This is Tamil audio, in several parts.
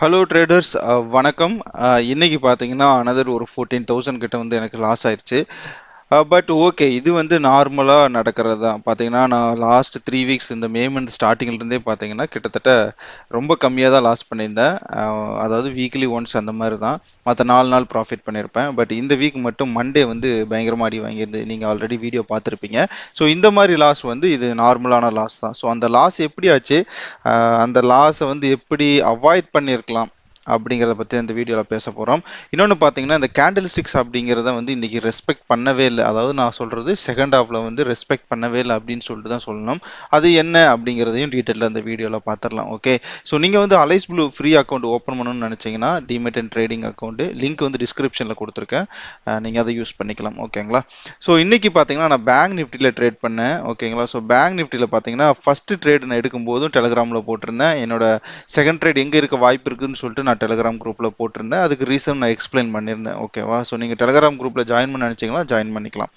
ஹலோ ட்ரேடர்ஸ், வணக்கம். இன்னைக்கு பார்த்தீங்கன்னா அனதர் ஒரு 14,000 கிட்ட வந்து எனக்கு லாஸ் ஆயிடுச்சு. பட் ஓகே, இது வந்து நார்மலாக நடக்கிறது தான். பார்த்தீங்கன்னா நான் லாஸ்ட் 3 வீக்ஸ் இந்த மே மந்த் ஸ்டார்டிங்லேருந்தே பார்த்தீங்கன்னா கிட்டத்தட்ட ரொம்ப கம்மியாக தான் லாஸ் பண்ணியிருந்தேன். அதாவது வீக்லி ஒன்ஸ் அந்த மாதிரி தான். மற்ற 4 நாள் ப்ராஃபிட் பண்ணியிருப்பேன். பட் இந்த வீக் மட்டும் மண்டே வந்து பயங்கரமாக அடி வாங்கியிருந்து நீங்கள் ஆல்ரெடி வீடியோ பார்த்துருப்பீங்க. ஸோ இந்த மாதிரி லாஸ் வந்து இது நார்மலான லாஸ் தான். ஸோ அந்த லாஸ் எப்படி ஆச்சு, அந்த லாஸை வந்து எப்படி அவாய்ட் பண்ணியிருக்கலாம் அப்படிங்கிறத பற்றி இந்த வீடியோவில் பேச போகிறோம். இன்னொன்று பார்த்தீங்கன்னா, இந்த கேண்டில் ஸ்டிக்ஸ் அப்படிங்கிறத வந்து இன்னைக்கு ரெஸ்பெக்ட் பண்ணவே இல்லை. அதாவது நான் சொல்கிறது செகண்ட் ஹாஃபில் வந்து ரெஸ்பெக்ட் பண்ணவே இல்லை அப்படின்னு சொல்லிட்டு தான் சொல்லணும். அது என்ன அப்படிங்கிறதையும் டீட்டெயிலாக இந்த வீடியோவில் பார்த்துடலாம். ஓகே, ஸோ நீங்கள் வந்து Alice blue free account open பண்ணணும்னு நினச்சிங்கன்னா demat and trading account link வந்து டிஸ்கிரிப்ஷனில் கொடுத்துருக்கேன். நீங்கள் அதை யூஸ் பண்ணிக்கலாம். ஓகேங்களா? ஸோ இன்னைக்கு பார்த்தீங்கன்னா நான் பேங்க் நிஃப்டியில் ட்ரேட் பண்ணேன். ஓகேங்களா? ஸோ பேங்க் நிஃப்டியில் பார்த்தீங்கன்னா ஃபர்ஸ்ட் ட்ரேட் நான் எடுக்கும்போதும் டெலிகிராமில் போட்டிருந்தேன். என்னோட செகண்ட் ட்ரேட் எங்கே இருக்க வாய்ப்பு இருக்குதுன்னு சொல்லிட்டு நான் டெலிகிராம் குரூப்பில் போட்டிருந்தேன். அதுக்கு ரீசன் நான் எக்ஸ்பிளைன் பண்ணியிருந்தேன். ஓகேவா? ஸோ நீங்கள் டெலிகிராம் குரூப்பில் ஜாயின் பண்ண நினச்சிங்கன்னா ஜாயின் பண்ணிக்கலாம்.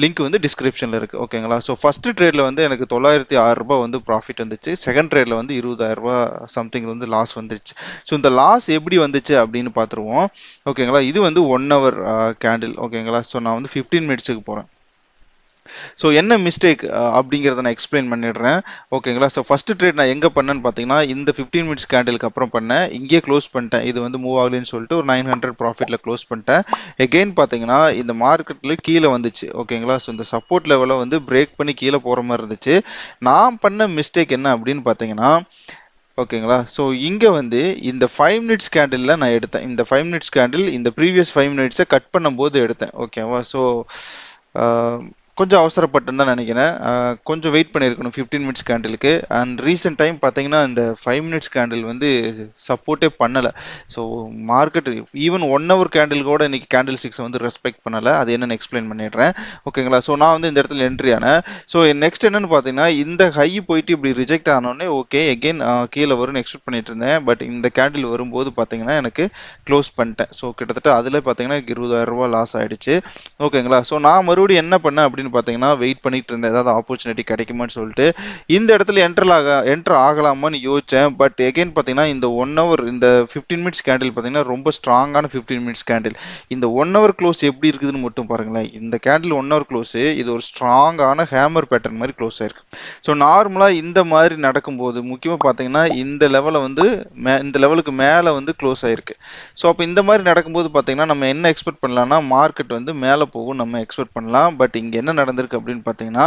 லிங்க் வந்து டிஸ்கிரிப்ஷனில் இருக்குது. ஓகேங்களா? ஸோ ஃபர்ஸ்ட் ட்ரேடில் வந்து எனக்கு 906 ரூபாய் வந்து ப்ராஃபிட் வந்துச்சு. செகண்ட் ட்ரேடில் வந்து 20,000 ரூபாய் சம்திங் வந்து லாஸ் வந்துச்சு. ஸோ இந்த லாஸ் எப்படி வந்துச்சு அப்படின்னு பார்த்துருவோம். ஓகேங்களா? இது வந்து 1 ஹவர் கேண்டில். ஓகேங்களா? ஸோ நான் வந்து 15 மினிட்ஸுக்கு போகிறேன். ஸோ என்ன மிஸ்டேக் அப்படிங்கிறத நான் எக்ஸ்பிளைன் பண்ணிடுறேன். ஓகேங்களா? ஸோ ஃபர்ஸ்ட் ட்ரேட் நான் எங்கே பண்ணேன்னு பார்த்தீங்கன்னா இந்த 15 மினிட்ஸ் கேண்டிலுக்கு அப்புறம் பண்ணேன். இங்கேயே க்ளோஸ் பண்ணிட்டேன். இது வந்து மூவ் ஆகலன்னு சொல்லிட்டு ஒரு 900 ப்ராஃபிட்டில் க்ளோஸ் பண்ணிட்டேன். எகெயின் பார்த்தீங்கன்னா இந்த மார்க்கெட்டில் கீழே வந்துச்சு. ஓகேங்களா? ஸோ இந்த சப்போர்ட் லெவலை வந்து பிரேக் பண்ணி கீழே போகிற மாதிரி இருந்துச்சு. நான் பண்ண மிஸ்டேக் என்ன அப்படின்னு பார்த்தீங்கன்னா, ஓகேங்களா? ஸோ இங்கே வந்து இந்த 5 மினிட்ஸ் கேண்டிலில் நான் எடுத்தேன். இந்த 5 மினிட்ஸ் கேண்டில் இந்த ப்ரீவியஸ் 5 மினிட்ஸை கட் பண்ணும்போது எடுத்தேன். ஓகேவா? ஸோ கொஞ்சம் அவசரப்பட்டுன்னு தான் நினைக்கிறேன். கொஞ்சம் வெயிட் பண்ணியிருக்கணும் 15 மினிட்ஸ் கேண்டிலுக்கு. அண்ட் ரீசெண்ட் டைம் பார்த்தீங்கன்னா இந்த 5 மினிட்ஸ் கேண்டில் வந்து சப்போர்ட்டே பண்ணலை. So market even 1 hour candle கூட இன்னைக்கு கேண்டில் ஸ்டிக்ஸ் வந்து ரெஸ்பெக்ட் பண்ணலை. அது என்னன்னு எக்ஸ்பிளைன் பண்ணிடுறேன். ஓகேங்களா? ஸோ நான் வந்து இந்த இடத்துல என்ட்ரி ஆனேன். ஸோ நெக்ஸ்ட் என்னன்னு பார்த்தீங்கன்னா இந்த ஹை போயிட்டு இப்படி ரிஜெக்ட் ஆனோடனே ஓகே எகெயின் கீழே வரும்னு எக்ஸ்பெக்ட் பண்ணிட்டு இருந்தேன். பட் இந்த கேண்டில் வரும்போது பார்த்தீங்கன்னா எனக்கு க்ளோஸ் பண்ணிட்டேன். ஸோ கிட்டத்தட்ட அதில் பார்த்தீங்கன்னா 20,000 ரூபாய் லாஸ் ஆயிடுச்சு. ஓகேங்களா? ஸோ நான் மறுபடியும் என்ன பண்ணேன் அப்படின்னு பார்த்தீங்கன்னா வெயிட் பண்ணிட்டு இருந்தேன் ஏதாவது ஆப்பர்ச்சுனிட்டி கிடைக்குமான்னு சொல்லிட்டு. இந்த இடத்துல என்டர் ஆகலாமான்னு யோசிச்சேன். பட் எகைன் பார்த்தீங்கன்னா இந்த 1 ஹவர் இந்த 15 மினிட்ஸ் கேண்டில் பார்த்தீங்கன்னா ரொம்ப ஸ்ட்ராங்கான 15 மினிட்ஸ் கேண்டில். இந்த 1 ஹவர் க்ளோஸ் எப்படி இருக்குதுன்னு மட்டும் பாருங்களேன். இந்த கேண்டில் 1 ஹவர் க்ளோஸ் இது ஒரு ஸ்ட்ராங்கான ஹேமர் பேட்டர்ன் மாதிரி க்ளோஸ் ஆயிருக்கு. ஸோ நார்மலாக இந்த மாதிரி நடக்கும்போது முக்கியமாக பார்த்தீங்கன்னா இந்த லெவலை வந்து இந்த லெவலுக்கு மேலே வந்து க்ளோஸ் ஆயிருக்கு. ஸோ அப்போ இந்த மாதிரி நடக்கும்போது பார்த்தீங்கன்னா நம்ம என்ன எக்ஸ்பெக்ட் பண்ணலாம்னா மார்க்கெட் வந்து மேலே போகும் நம்ம எக்ஸ்பெக்ட் பண்ணலாம். பட் இங்கே என்ன நடந்திருக்கு அப்படின்னு பார்த்தீங்கன்னா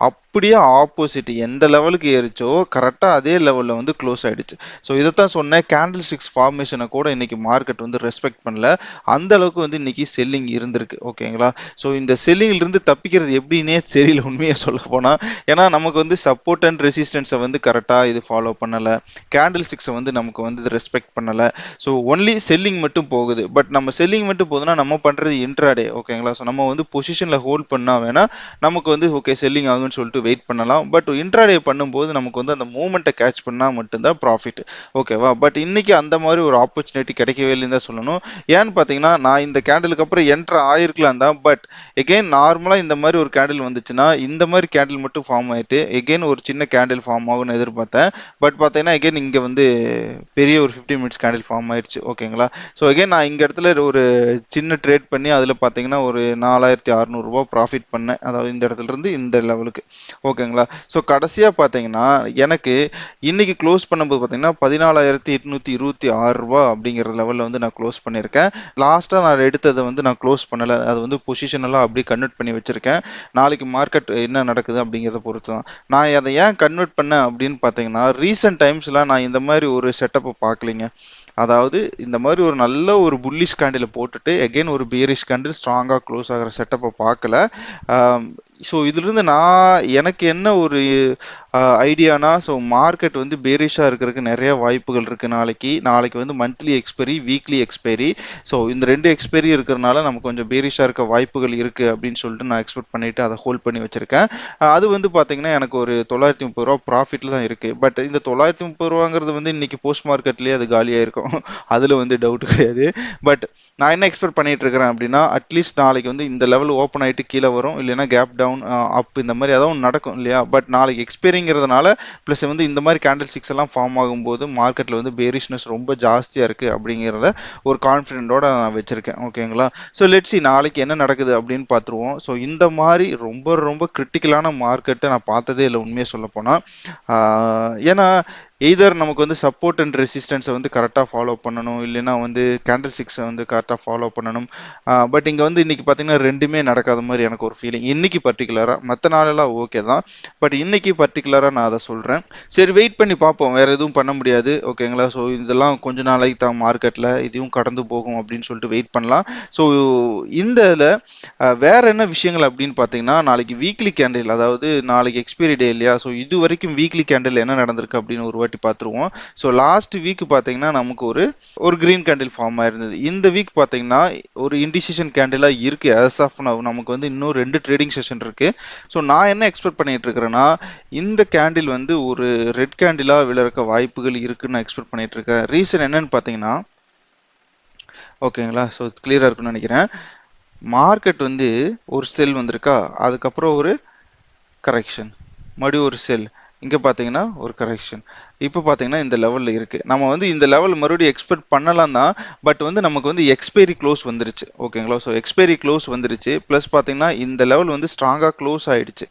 அப்படியே ஆப்போசிட். எந்த லெவலுக்கு ஏறிச்சோ கரெக்டாக அதே லெவலில் வந்து க்ளோஸ் ஆயிடுச்சு. ஸோ இதைத்தான் சொன்னேன், கேண்டில் ஸ்டிக்ஸ் ஃபார்மேஷனை கூட இன்னைக்கு மார்க்கெட் வந்து ரெஸ்பெக்ட் பண்ணல. அந்த அளவுக்கு வந்து இன்னைக்கு செல்லிங் இருந்திருக்கு. ஓகேங்களா? ஸோ இந்த செல்லிங்கிலிருந்து தப்பிக்கிறது எப்படின்னே தெரியல உண்மையை சொல்ல போனால். ஏன்னா நமக்கு வந்து சப்போர்ட் அண்ட் ரெசிஸ்டன்ஸை வந்து கரெக்டாக இது ஃபாலோ பண்ணலை. கேண்டில் ஸ்டிக்ஸை வந்து நமக்கு வந்து ரெஸ்பெக்ட் பண்ணலை. ஸோ ஒன்லி செல்லிங் மட்டும் போகுது. பட் நம்ம செல்லிங் மட்டும் போகுதுன்னா நம்ம பண்ணுறது இன்ட்ராடே. ஓகேங்களா? ஸோ நம்ம வந்து பொசிஷனில் ஹோல்ட் பண்ணால் வேணா நமக்கு வந்து ஓகே செல்லிங் ஆகும்னு சொல்லிட்டு வெயிட் பண்ணலாம். பட் இன்ட்ராடே பண்ணும்போது நமக்கு வந்து அந்த மூமெண்ட்டை கேட்ச் பண்ணால் மட்டும்தான் ப்ராஃபிட். ஓகேவா? பட் இன்னைக்கு அந்த மாதிரி ஒரு ஆப்பர்ச்சுனிட்டி கிடைக்கவே இல்லைன்னு தான் சொல்லணும். ஏன்னு பார்த்தீங்கன்னா நான் இந்த கேண்டிலுக்கு அப்புறம் என்ட்ரு ஆயிருக்கலாம் தான். பட் எகெயின் நார்மலாக இந்த மாதிரி ஒரு கேண்டில் வந்துச்சுன்னா இந்த மாதிரி கேண்டில் மட்டும் ஃபார்ம் ஆயிட்டு எகெயின் ஒரு சின்ன கேண்டில் ஃபார்ம் ஆகும்னு எதிர்பார்த்தேன். பட் பார்த்தீங்கன்னா எகெயின் இங்கே வந்து பெரிய ஒரு 15 மினிட்ஸ் கேண்டில் ஃபார்ம் ஆயிடுச்சு. ஓகேங்களா? ஸோ எகெயின் நான் இந்த இடத்துல ஒரு சின்ன ட்ரேட் பண்ணி அதில் பார்த்தீங்கன்னா ஒரு 4,600 ரூபாய் ப்ராஃபிட் பண்ணேன். அதாவது இந்த இடத்துல இருந்து இந்த லெவலுக்கு. ஓகேங்களா? ஸோ கடைசியாக பார்த்தீங்கன்னா எனக்கு இன்னைக்கு க்ளோஸ் பண்ணும்போது பார்த்தீங்கன்னா 14,826 ரூபாய் அப்படிங்கிற லெவலில் வந்து நான் க்ளோஸ் பண்ணியிருக்கேன். லாஸ்ட்டாக நான் எடுத்ததை வந்து நான் க்ளோஸ் பண்ணலை. அது வந்து பொசிஷனெல்லாம் அப்படியே கன்வெர்ட் பண்ணி வச்சிருக்கேன். நாளைக்கு மார்க்கெட் என்ன நடக்குது அப்படிங்கிறத பொறுத்து தான். நான் அதை ஏன் கன்வெர்ட் பண்ணேன் அப்படின்னு பார்த்தீங்கன்னா ரீசெண்ட் டைம்ஸ்லாம் நான் இந்த மாதிரி ஒரு செட்டப்பை பார்க்கலிங்க. அதாவது இந்த மாதிரி ஒரு நல்ல ஒரு புல்லிஷ் கேண்டில் போட்டுட்டு எகெயின் ஒரு பியரிஷ் கேண்டில் ஸ்ட்ராங்காக க்ளோஸ் ஆகிற செட்டப்பை பார்க்கல. ஸோ இதுலேருந்து நான் எனக்கு என்ன ஒரு ஐடியானா, ஸோ மார்க்கெட் வந்து பேரிஷாக இருக்கிறதுக்கு நிறைய வாய்ப்புகள் இருக்குது. நாளைக்கு வந்து monthly expiry weekly expiry. So இந்த 2 எக்ஸ்பைரி இருக்கிறனால நமக்கு கொஞ்சம் பேரிஷாக இருக்க வாய்ப்புகள் இருக்குது அப்படின்னு சொல்லிட்டு நான் எக்ஸ்பெக்ட் பண்ணிவிட்டு அதை ஹோல்ட் பண்ணி வச்சுருக்கேன். அது வந்து பார்த்தீங்கன்னா எனக்கு ஒரு 930 ரூபா ப்ராஃபிட்டில் தான் இருக்குது. பட் இந்த 930 ரூபாங்கிறது வந்து இன்னைக்கு போஸ்ட் மார்க்கெட்லேயே அது காலியாக இருக்கும். அதில் வந்து டவுட் கிடையாது. பட் நான் என்ன எக்ஸ்பெக்ட் பண்ணிட்டு இருக்கிறேன் அப்படின்னா அட்லீஸ்ட் நாளைக்கு வந்து இந்த லெவல் ஓப்பன் ஆகிட்டு கீழே வரும், இல்லைன்னா கேப் டவுன் அப் இந்த மாதிரி ஏதாவது நடக்கும் இல்லையா? பட் நாளைக்கு எக்ஸ்பைரிங் அப்படிங்கிறதுனால ப்ளஸ் வந்து இந்த மாதிரி கேண்டில் ஸ்டிக்ஸ் எல்லாம் ஃபார்ம் ஆகும்போது மார்க்கெட்டில் வந்து பேரிஷ்னஸ் ரொம்ப ஜாஸ்தியாக இருக்குது அப்படிங்கிறத ஒரு கான்ஃபிடென்ட்டோட நான் வச்சுருக்கேன். ஓகேங்களா? ஸோ லெட்ஸ் சி நாளைக்கு என்ன நடக்குது அப்படின்னு பார்த்துருவோம். ஸோ இந்த மாதிரி ரொம்ப ரொம்ப கிரிட்டிக்கலான மார்க்கெட்டை நான் பார்த்ததே இல்லை உண்மையை சொல்லப்போனால். ஏன்னா எய்தர் நமக்கு வந்து சப்போர்ட் அண்ட் ரெசிஸ்டன்ஸை வந்து கரெக்டாக ஃபாலோ பண்ணணும், இல்லைன்னா வந்து கேண்டில் ஸ்டிக்ஸை வந்து கரெக்டாக ஃபாலோ பண்ணணும். பட் இங்கே வந்து இன்னைக்கு பார்த்தீங்கன்னா ரெண்டுமே நடக்காத மாதிரி எனக்கு ஒரு ஃபீலிங் இன்னைக்கு பர்டிகுலராக. மற்ற நாளெல்லாம் ஓகே தான், பட் இன்னைக்கு பர்டிகுலராக நான் அதை சொல்கிறேன். சரி, வெயிட் பண்ணி பார்ப்போம், வேற எதுவும் பண்ண முடியாது. ஓகேங்களா? ஸோ இதெல்லாம் கொஞ்ச நாளைக்கு தான் மார்க்கெட்டில், இதையும் கடந்து போகும் அப்படின்னு சொல்லிட்டு வெயிட் பண்ணலாம். ஸோ இந்த இதில் வேற என்ன விஷயங்கள் அப்படின்னு பார்த்தீங்கன்னா, நாளைக்கு வீக்லி கேண்டில், அதாவது நாளைக்கு எக்ஸ்பைரி டே இல்லையா? ஸோ இது வரைக்கும் வீக்லி கேண்டில் என்ன நடந்திருக்கு அப்படின்னு ஒரு வாட்டி பார்த்துருவோம். ஸோ லாஸ்ட் வீக் பார்த்தீங்கன்னா நமக்கு ஒரு ஒரு கிரீன் கேண்டில் ஃபார்ம் ஆயிருந்தது. இந்த வீக் பார்த்தீங்கன்னா ஒரு இண்டிசிஷன் கேண்டிலாக இருக்கு. ஆஸ் ஆஃப் நவ் நமக்கு வந்து இன்னும் 2 ட்ரேடிங் செஷன் இருக்கு. ஸோ நான் என்ன எக்ஸ்பெக்ட் பண்ணிட்டு இருக்கிறேன்னா, இந்த கேண்டில் வந்து ஒரு ரெட் கேண்டிலா விழறக்க வாய்ப்புகள் இருக்குன்னு நான் எக்ஸ்பெக்ட் பண்ணிட்டு இருக்கேன். ரீசன் என்னன்னு பார்த்தீங்கன்னா, ஓகேங்களா? ஸோ கிளியரா இருக்குன்னு நினைக்கிறேன். மார்க்கெட் வந்து ஒரு செல் வந்திருக்கா, அதுக்கப்புறம் ஒரு கரெக்ஷன், மறுபடியும் ஒரு செல், இங்கே பார்த்தீங்கன்னா ஒரு கரெக்ஷன், இப்போ பார்த்தீங்கன்னா இந்த லெவலில் இருக்குது. நம்ம வந்து இந்த லெவல் மறுபடியும் எக்ஸ்பெக்ட் பண்ணலாம் தான், பட் வந்து நமக்கு வந்து எக்ஸ்பைரி க்ளோஸ் வந்துருச்சு. ஓகேங்களா? ஸோ எக்ஸ்பைரி க்ளோஸ் வந்துருச்சு, ப்ளஸ் பார்த்தீங்கன்னா இந்த லெவல் வந்து ஸ்ட்ராங்காக க்ளோஸ் ஆயிடுச்சு.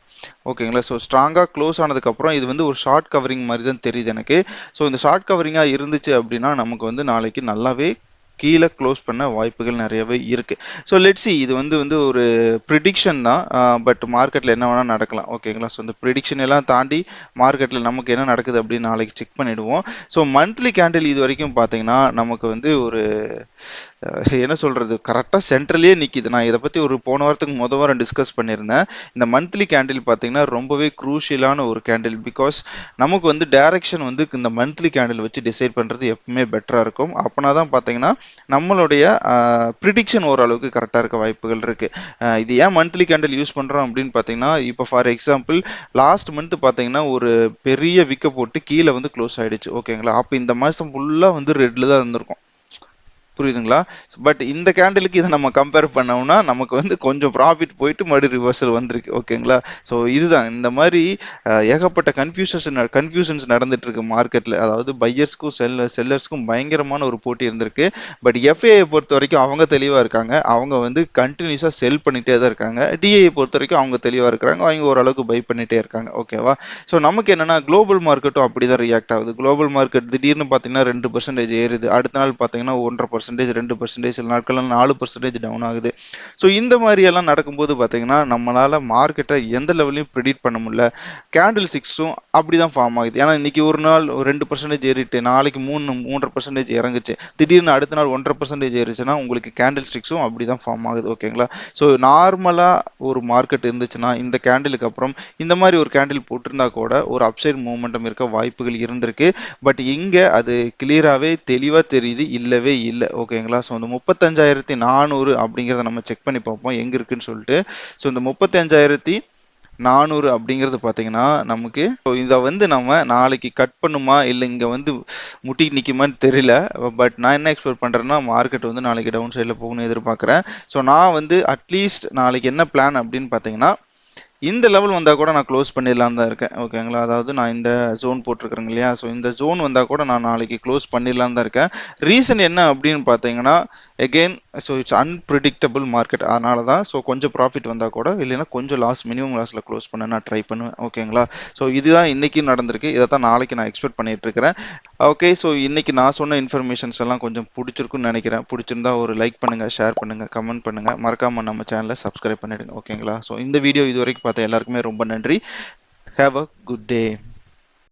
ஓகேங்களா? ஸோ ஸ்ட்ராங்காக க்ளோஸ் ஆனதுக்கப்புறம் இது வந்து ஒரு ஷார்ட் கவரிங் மாதிரி தான் தெரியுது எனக்கு. ஸோ இந்த ஷார்ட் கவரிங்காக இருந்துச்சு அப்படின்னா நமக்கு வந்து நாளைக்கு நல்லாவே கீழே க்ளோஸ் பண்ண வாய்ப்புகள் நிறையவே இருக்கு. ஸோ லெட்ஸ் சி, இது வந்து வந்து ஒரு ப்ரிடிக்ஷன் தான், பட் மார்க்கெட்டில் என்ன வேணால் நடக்கலாம். ஓகேங்களா? ஸோ இந்த ப்ரிடிக்ஷன் எல்லாம் தாண்டி மார்க்கெட்டில் நமக்கு என்ன நடக்குது அப்படின்னு நாளைக்கு செக் பண்ணிடுவோம். ஸோ மந்த்லி கேண்டில் இது வரைக்கும் பார்த்தீங்கன்னா நமக்கு வந்து ஒரு என்ன சொல்றது, கரெக்டாக சென்ட்ரலே நிற்கிது. நான் இதை பற்றி ஒரு போன வாரத்துக்கு வாரம் டிஸ்கஸ் பண்ணியிருந்தேன். இந்த மந்த்லி கேண்டில் பார்த்தீங்கன்னா ரொம்பவே க்ரூஷியலான ஒரு கேண்டில். பிகாஸ் நமக்கு வந்து டைரக்ஷன் வந்து இந்த மந்த்லி கேண்டில் வச்சு டிசைட் பண்ணுறது எப்பவுமே பெட்டராக இருக்கும். அப்போனா தான் பார்த்தீங்கன்னா நம்மளுடைய ப்ரிடிக்ஷன் ஓரளவுக்கு கரெக்டாக இருக்க வாய்ப்புகள் இருக்குது. இது ஏன் மந்த்லி கேண்டில் யூஸ் பண்ணுறோம் அப்படின்னு பார்த்தீங்கன்னா, இப்போ ஃபார் எக்ஸாம்பிள் லாஸ்ட் மந்த் பார்த்தீங்கன்னா ஒரு பெரிய விக்க போட்டு கீழே வந்து க்ளோஸ் ஆயிடுச்சு. ஓகேங்களா? அப்போ இந்த மாதம் ஃபுல்லாக வந்து ரெட்டில் தான் இருந்திருக்கும். புரியுதுங்களா? பட் இந்த கேண்டிலுக்கு இதை நம்ம கம்பேர் பண்ணோம்னா நமக்கு வந்து கொஞ்சம் ப்ராஃபிட் போயிட்டு மறுபடியும் ரிவர்சல் வந்திருக்கு. ஓகேங்களா? ஸோ இதுதான் இந்த மாதிரி ஏகப்பட்ட கன்ஃபியூஷன்ஸ் நடந்துட்டு இருக்கு மார்க்கெட்டில். அதாவது பையர்ஸ்க்கும் செல்லர்ஸ்க்கும் பயங்கரமான ஒரு போட்டி இருந்திருக்கு. பட் எஃப்ஏஐ பொறுத்த வரைக்கும் அவங்க தெளிவாக இருக்காங்க. அவங்க வந்து கண்டினியூஸாக செல் பண்ணிட்டே தான் இருக்காங்க. டிஐ பொறுத்த வரைக்கும் அவங்க தெளிவாக இருக்கிறாங்க. அவங்க ஓரளவுக்கு பை பண்ணிட்டே இருக்காங்க. ஓகேவா? ஸோ நமக்கு என்னன்னா குளோபல் மார்க்கெட்டும் அப்படி தான் ரியாக்ட் ஆகுது. குளோபல் மார்க்கெட் திடீர்னு பார்த்தீங்கன்னா 2% ஏறுது, அடுத்த நாள் பார்த்தீங்கன்னா 1.5%, 2%, சில நாட்கள் 4% டவுன் ஆகுது. ஸோ இந்த மாதிரி எல்லாம் நடக்கும்போது பார்த்தீங்கன்னா நம்மளால மார்க்கெட்டை எந்த லெவலையும் ப்ரிடிக்ட் பண்ண முடியல. கேண்டில் ஸ்டிக்ஸும் அப்படிதான் ஃபார்ம் ஆகுது. ஏன்னா இன்னைக்கு ஒரு நாள் 2% ஏறிட்டு நாளைக்கு 3.5% இறங்குச்சு, திடீர்னு அடுத்த நாள் 1.5% ஏறிச்சுன்னா உங்களுக்கு கேண்டில் ஸ்டிக்ஸும் அப்படிதான் ஃபார்ம் ஆகுது. ஓகேங்களா? ஸோ நார்மலா ஒரு மார்க்கெட் இருந்துச்சுன்னா இந்த கேண்டிலுக்கு அப்புறம் இந்த மாதிரி ஒரு கேண்டில் போட்டிருந்தா கூட ஒரு அப்சைட் மூமெண்டம் இருக்க வாய்ப்புகள் இருந்திருக்கு. பட் இங்க அது கிளியராகவே தெளிவாக தெரியுது, இல்லவே இல்லை. ஓகேங்களா? ஸோ இந்த 35,400 அப்படிங்கிறத நம்ம செக் பண்ணி பார்ப்போம் எங்கே இருக்குன்னு சொல்லிட்டு. ஸோ இந்த 35,400 அப்படிங்கிறது பார்த்தீங்கன்னா நமக்கு இதை வந்து நம்ம நாளைக்கு கட் பண்ணுமா இல்லை இங்கே வந்து முட்டி நிற்குமான்னு தெரியல. பட் நான் என்ன எக்ஸ்பெக்ட் பண்ணுறேன்னா மார்க்கெட் வந்து நாளைக்கு டவுன் சைடில் போகணும்னு எதிர்பார்க்குறேன். ஸோ நான் வந்து அட்லீஸ்ட் நாளைக்கு என்ன பிளான் அப்படின்னு பார்த்தீங்கன்னா, இந்த லெவல் வந்தால் கூட நான் க்ளோஸ் பண்ணிடலான்னு தான் இருக்கேன். ஓகேங்களா? அதாவது நான் இந்த ஜோன் போட்டிருக்கிறேங்க இல்லையா? ஸோ இந்த ஜோன் வந்தால் கூட நான் நாளைக்கு க்ளோஸ் பண்ணிடலான்னு தான் இருக்கேன். ரீசன் என்ன அப்படின்னு பார்த்தீங்கன்னா, again so it's unpredictable market, அதனால தான். ஸோ கொஞ்சம் ப்ராஃபிட் வந்தால் கூட, இல்லைன்னா கொஞ்சம் லாஸ், மினிமம் லாஸில் க்ளோஸ் பண்ண நான் ட்ரை பண்ணுவேன். ஓகேங்களா? ஸோ இதுதான் இன்னைக்கு நடந்திருக்கு. இதை தான் நாளைக்கு நான் எக்ஸ்பெக்ட் பண்ணிட்டு இருக்கிறேன். ஓகே, ஸோ இன்னைக்கு நான் சொன்ன இன்ஃபர்மேஷன்ஸ் எல்லாம் கொஞ்சம் பிடிச்சிருக்குன்னு நினைக்கிறேன். பிடிச்சிருந்தா ஒரு லைக் பண்ணுங்க, ஷேர் பண்ணுங்க, கமெண்ட் பண்ணுங்க, மறக்காம நம்ம சேனலை சப்ஸ்கிரைப் பண்ணிடுங்க. ஓகேங்களா? ஸோ இந்த வீடியோ இது வரைக்கும் பார்த்த எல்லாருக்குமே ரொம்ப நன்றி. Have a good day.